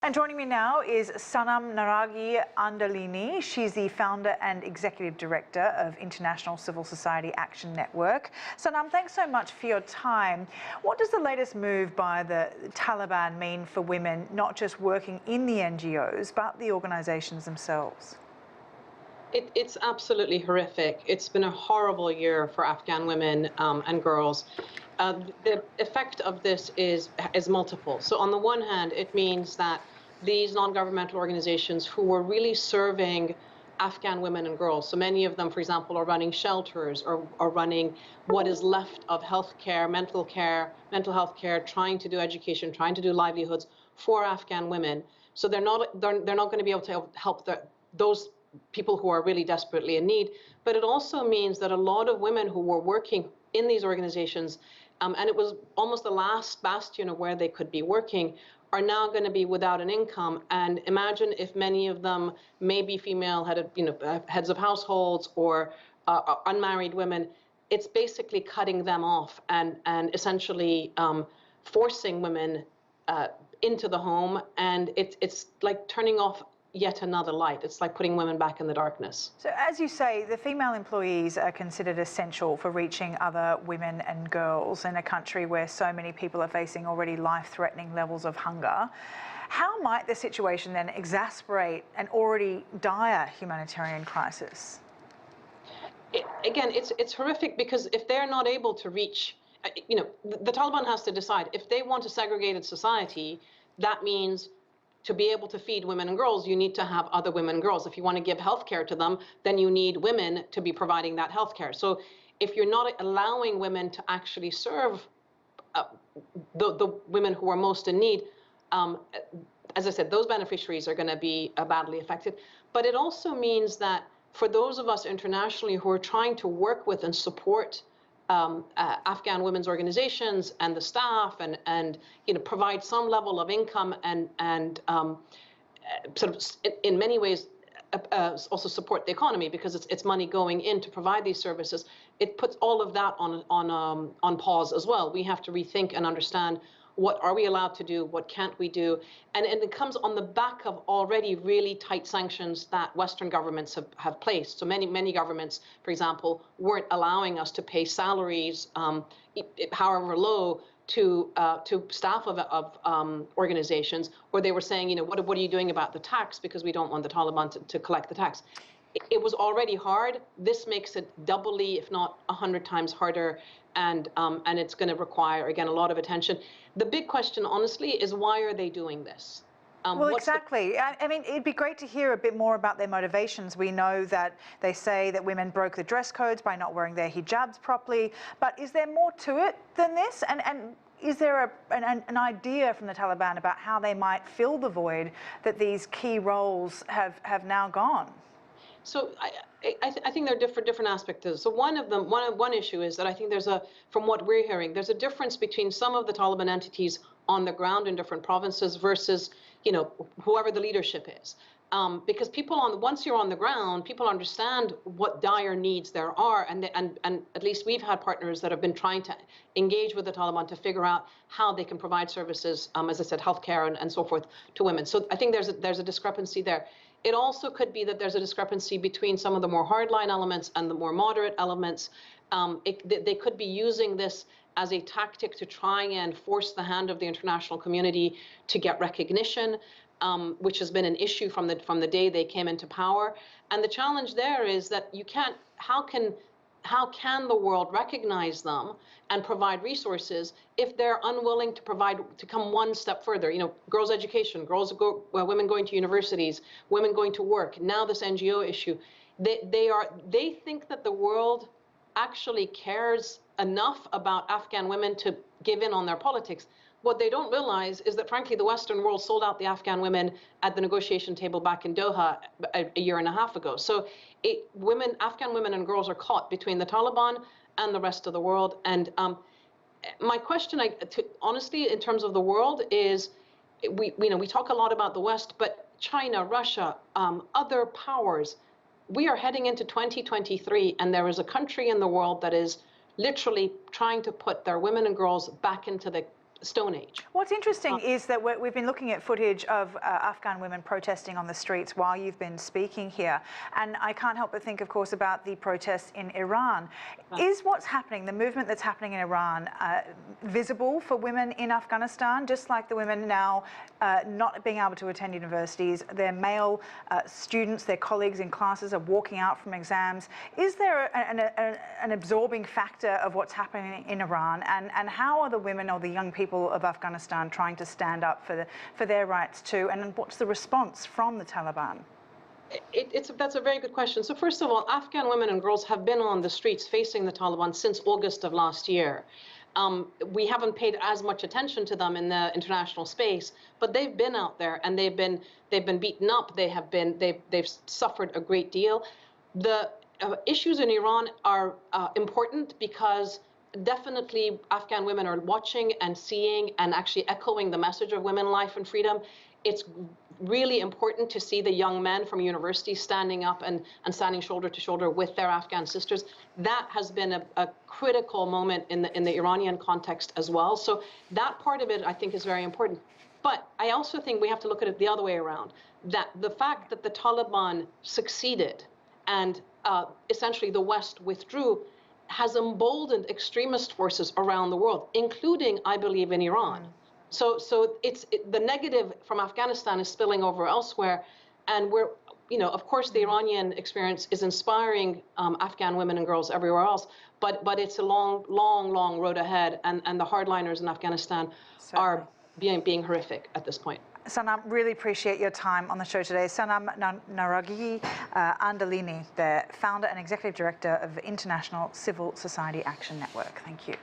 And joining me now is Sanam Naraghi Anderlini. She's the founder and executive director of International Civil Society Action Network. Sanam, thanks so much for your time. What does the latest move by the Taliban mean for women, not just working in the NGOs, but the organisations themselves? It's absolutely horrific. It's been a horrible year for Afghan women and girls. The effect of this is multiple. So on the one hand, it means that these non-governmental organizations who were really serving Afghan women and girls, so many of them, for example, are running shelters or are running what is left of healthcare, mental health care, trying to do education, trying to do livelihoods for Afghan women. So they're not going to be able to help those people who are really desperately in need. But it also means that a lot of women who were working in these organizations, and it was almost the last bastion of where they could be working, are now going to be without an income. And imagine if many of them, maybe female heads of households or unmarried women, it's basically cutting them off and essentially forcing women into the home. And it's like turning off yet another light. It's like putting women back in the darkness. So as you say, the female employees are considered essential for reaching other women and girls in a country where so many people are facing already life-threatening levels of hunger. How might the situation then exacerbate an already dire humanitarian crisis? Again, it's horrific because if they're not able to reach, the Taliban has to decide if they want a segregated society. That means to be able to feed women and girls, you need to have other women and girls. If you want to give health care to them, then you need women to be providing that health care. So if you're not allowing women to actually serve the women who are most in need, as I said, those beneficiaries are going to be badly affected. But it also means that for those of us internationally who are trying to work with and support Afghan women's organizations and the staff and provide some level of income and sort of in many ways also support the economy because it's money going in to provide these services. It puts all of that on pause as well. We have to rethink and understand what are we allowed to do, what can't we do, and it comes on the back of already really tight sanctions that Western governments have placed. So many governments, for example, weren't allowing us to pay salaries, however low, to staff of organizations, or they were saying, what are you doing about the tax because we don't want the Taliban to collect the tax. It was already hard. This makes it doubly, if not 100 times harder, and it's going to require, again, a lot of attention. The big question, honestly, is why are they doing this? Well, exactly. I mean, it'd be great to hear a bit more about their motivations. We know that they say that women broke the dress codes by not wearing their hijabs properly, but is there more to it than this? And is there an idea from the Taliban about how they might fill the void that these key roles have now gone? So I think there are different aspects. So one issue is that I think from what we're hearing, there's a difference between some of the Taliban entities on the ground in different provinces versus, whoever the leadership is. Because once you're on the ground, people understand what dire needs there are, and at least we've had partners that have been trying to engage with the Taliban to figure out how they can provide services, as I said, healthcare and so forth to women. So I think there's a discrepancy there. It also could be that there's a discrepancy between some of the more hardline elements and the more moderate elements. They could be using this as a tactic to try and force the hand of the international community to get recognition, which has been an issue from the day they came into power. And the challenge there is that how can the world recognize them and provide resources if they're unwilling to come one step further? Girls' education, women going to universities, women going to work. Now this NGO issue, they think that the world actually cares enough about Afghan women to give in on their politics. What they don't realize is that, frankly, the Western world sold out the Afghan women at the negotiation table back in Doha a year and a half ago. So Afghan women and girls are caught between the Taliban and the rest of the world. And my question, honestly, in terms of the world is, we talk a lot about the West, but China, Russia, other powers, we are heading into 2023, and there is a country in the world that is literally trying to put their women and girls back into the Stone Age. What's interesting is that we've been looking at footage of Afghan women protesting on the streets while you've been speaking here. And I can't help but think, of course, about the protests in Iran. Is what's happening, the movement that's happening in Iran, visible for women in Afghanistan, just like the women now not being able to attend universities, their male students, their colleagues in classes are walking out from exams? Is there an absorbing factor of what's happening in Iran? And how are the women or the young people of Afghanistan trying to stand up for their rights too? And what's the response from the Taliban? That's a very good question. So first of all, Afghan women and girls have been on the streets facing the Taliban since August of last year. We haven't paid as much attention to them in the international space, but they've been out there and they've been beaten up. They've suffered a great deal. The issues in Iran are important because definitely Afghan women are watching and seeing and actually echoing the message of women, life and freedom. It's really important to see the young men from universities standing up and standing shoulder to shoulder with their Afghan sisters. That has been a critical moment in the Iranian context as well. So that part of it, I think, is very important. But I also think we have to look at it the other way around, that the fact that the Taliban succeeded and essentially the West withdrew has emboldened extremist forces around the world, including, I believe, in Iran. So the negative from Afghanistan is spilling over elsewhere, and we're, of course, the Iranian experience is inspiring Afghan women and girls everywhere else, but it's a long road ahead, and the hardliners in Afghanistan are being horrific at this point. Sanam, really appreciate your time on the show today. Sanam Naraghi Anderlini, the founder and executive director of International Civil Society Action Network. Thank you.